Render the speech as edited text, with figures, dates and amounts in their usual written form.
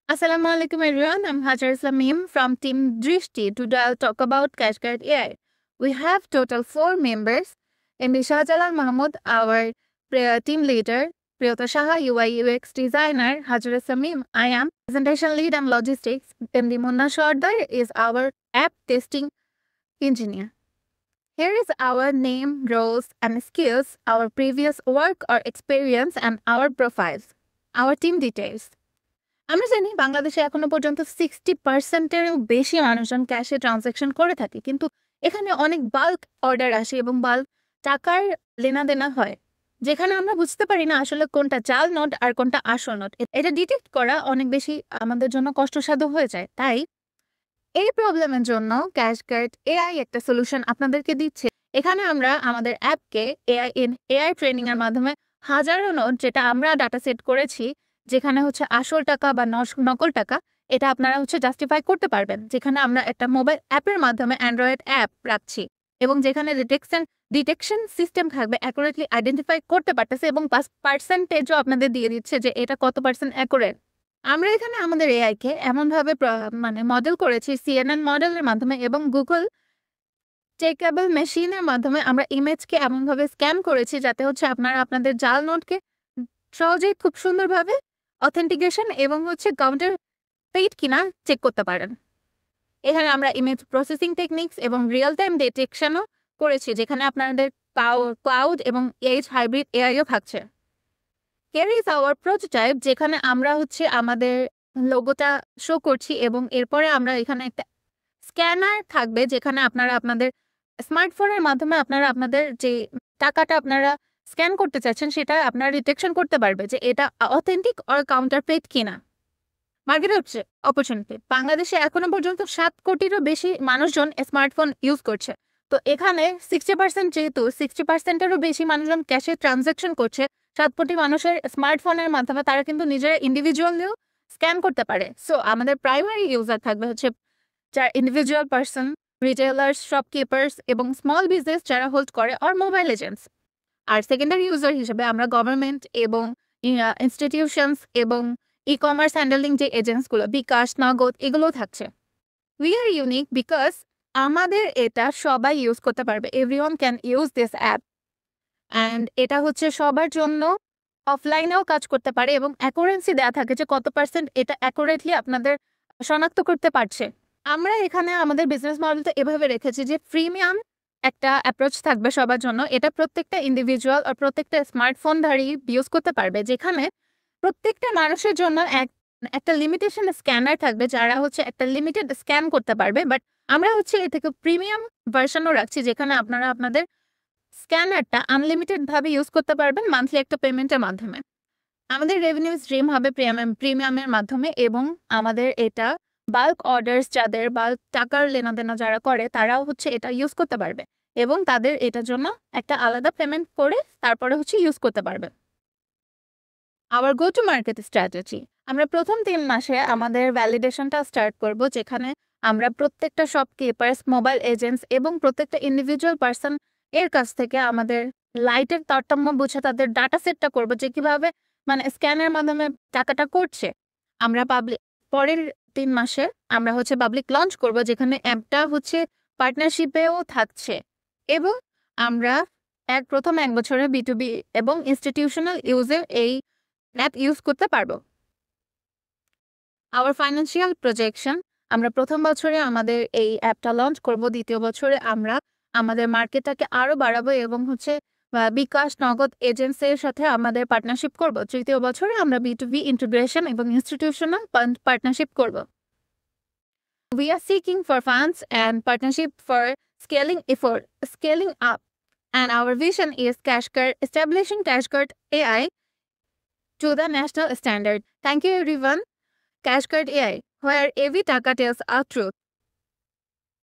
Assalamu alaikum everyone. I'm Hajar Samim from Team Drishti. Today I'll talk about CashCard AI. We have total 4 members. MD Shahjalal Mahmood, our team leader, Priyota Shaha, UI UX designer, Hajar Samim, I am presentation lead and logistics. MD Munna Shardar is our app testing engineer. Here is our name, roles, and skills, our previous work or experience, and our profiles. Our team details. আমরা জানি বাংলাদেশে এখনো পর্যন্ত 60%-এরও বেশি মানুষজন ক্যাশে transaction করে থাকে, কিন্তু এখানে অনেক বাল্ক অর্ডার আসে এবং বাল্ক টাকার লেনাদেনা হয়, যেখানে আমরা বুঝতে পারি না আসলে কোনটা জাল নোট আর কোনটা আসল নোট। এটা ডিটেক্ট করা অনেক বেশি আমাদের জন্য কষ্টসাধ্য হয়ে যায়। তাই এই প্রবলেমের জন্য ক্যাশকার্ড এআই একটা সলিউশন আপনাদেরকে দিচ্ছে। এখানে আমরা আমাদের অ্যাপকে এআই ট্রেনিং এর মাধ্যমে হাজারো নোট, যেটা আমরা ডাটা সেট করেছি, যেখানে হচ্ছে আসল টাকা বা নকল টাকা, এটা আপনারা হচ্ছে জাস্টিফাই করতে পারবেন। যেখানে আমরা একটা মোবাইল অ্যাপের মাধ্যমে অ্যান্ড্রয়েড অ্যাপ রাখছি এবং যেখানে ডিটেকশন সিস্টেম থাকবে, অ্যাকুরেটলি আইডেন্টিফাই করতে পারতেছে এবং পার্সেন্টেজও আপনাদের দিয়ে দিচ্ছে যে এটা কত পার্সেন্ট অ্যাকুরেট। আমরা এখানে আমাদের এআইকে এমনভাবে মডেল করেছি CNN মডেলের মাধ্যমে এবং গুগল টেকেবল মেশিনের মাধ্যমে আমরা ইমেজকে এমনভাবে স্ক্যান করেছি যাতে হচ্ছে আপনারা আপনাদের জাল নোটকে সহজেই খুব সুন্দরভাবে অথেন্টিকেশন এবং হচ্ছে কাউন্টার পেইড কিনা চেক করতে পারেন। এখানে আমরা ইমেজ প্রসেসিং টেকনিক্স এবং রিয়েল টাইম ডিটেকশনও করেছি, যেখানে আপনাদের ক্লাউড এবং এজ হাইব্রিড এআইও থাকছে। Here is our prototype, যেখানে আমরা হচ্ছে আমাদের লোগোটা শো করছি এবং এরপরে আমরা এখানে একটা স্ক্যানার থাকবে, যেখানে আপনারা আপনাদের স্মার্টফোনের মাধ্যমে আপনারা আপনাদের যে টাকাটা আপনারা স্ক্যান করতে চাচ্ছেন সেটা আপনারা ডিটেকশন করতে পারবে যে এটা অথেন্টিক অর কাউন্টারফেইট কিনা। মার্কেট হচ্ছে অপরচুনিটি। বাংলাদেশে এখনো পর্যন্ত 7 কোটিরও বেশি মানুষজন স্মার্টফোন ইউজ করছে। তো এখানে 60%, যেহেতু 60%-এরও বেশি মানুষজন ক্যাশে ট্রানজাকশন করছে, 7 কোটি মানুষের স্মার্টফোনের মাধ্যমে তারা কিন্তু নিজেরা ইন্ডিভিজুয়ালিও স্ক্যান করতে পারে। সো আমাদের প্রাইমারি ইউজার থাকবে হচ্ছে যারা ইন্ডিভিজুয়াল পার্সন, রিটেলার্স, শপকিপার্স এবং স্মল বিজনেস যারা হোল্ড করে, আর মোবাইল এজেন্টস। আর সেকেন্ডারি ইউজার হিসেবে আমরা গভর্নমেন্ট এবং ইনস্টিটিউশনস এবং ই-কমার্স হ্যান্ডেলিং যে এজেন্টসগুলো, বিকাশ, নগদ, এগুলো থাকছে। উই আর ইউনিক বিকজ আমাদের এটা সবাই ইউজ করতে পারবে। Everyone can use this app and এটা হচ্ছে সবার জন্য অফলাইনেও কাজ করতে পারে এবং অ্যাকুরেন্সি দেওয়া থাকে যে কত পার্সেন্ট এটা অ্যাকুরেটলি আপনাদের শনাক্ত করতে পারছে। আমরা এখানে আমাদের বিজনেস মডেলটা এভাবে রেখেছি যে প্রিমিয়াম একটা অ্যাপ্রোচ থাকবে সবার জন্য। এটা প্রত্যেকটা ইন্ডিভিজুয়াল আর প্রত্যেকটা স্মার্টফোনধারী ইউজ করতে পারবে, যেখানে প্রত্যেকটা মানুষের জন্য একটা লিমিটেশন স্ক্যানার থাকবে, যারা হচ্ছে একটা লিমিটেড স্ক্যান করতে পারবে। বাট আমরা হচ্ছে এ থেকে প্রিমিয়াম ভার্সনও রাখছি, যেখানে আপনারা আপনাদের স্ক্যানারটা আনলিমিটেড ভাবে ইউজ করতে পারবেন মান্থলি একটা পেমেন্টের মাধ্যমে। আমাদের রেভিনিউ স্ট্রিম হবে প্রিমিয়ামের মাধ্যমে এবং আমাদের এটা বাল্ক অর্ডার্স, যাদের বাল্ক টাকার লেনাদেনা যারা করে, তারাও হচ্ছে এটা ইউজ করতে পারবে এবং তাদের এটার জন্য একটা আলাদা পেমেন্ট করে তারপরে হচ্ছে ইউজ করতে পারবে। Our go to market strategy, আমরা প্রথম 3 মাসে আমাদের ভ্যালিডেশনটা স্টার্ট করব, যেখানে আমরা প্রত্যেকটা শপকিপার্স, মোবাইল এজেন্টস এবং প্রত্যেকটা ইন্ডিভিজুয়াল পার্সন এর কাছ থেকে আমাদের লাইটের তারতম্য বুঝে তাদের ডাটা সেটটা করবো, যে কিভাবে স্ক্যানের মাধ্যমে টাকাটা করছে। আমরা পরের 3 মাসে আমরা হচ্ছে পাবলিক লঞ্চ করব, যেখানে অ্যাপটা হচ্ছে পার্টনারশিপেও থাকছে এবং আমরা প্রথম 1 বছরে B2B এবং ইনস্টিটিউশনাল ইউজে এই অ্যাপ ইউজ করতে পারবো। আওয়ার ফাইন্যান্সিয়াল প্রজেকশন, আমরা প্রথম বছরে আমাদের এই অ্যাপটা লঞ্চ করব, দ্বিতীয় বছরে আমরা আমাদের মার্কেটটাকে আরো বাড়াবো এবং হচ্ছে বিকাশ, নগদ এজেন্সির সাথে আমাদের পার্টনারশিপ করব। তৃতীয় বছরে আমরা B2B ইন্টিগ্রেশন এবং ইনস্টিটিউশনাল পার্টনারশিপ করব। We are seeking for funds and partnership for scaling up, and our vision is establishing CashCard AI to the national standard. Thank you everyone. CashCard AI, where every taka tells our truth.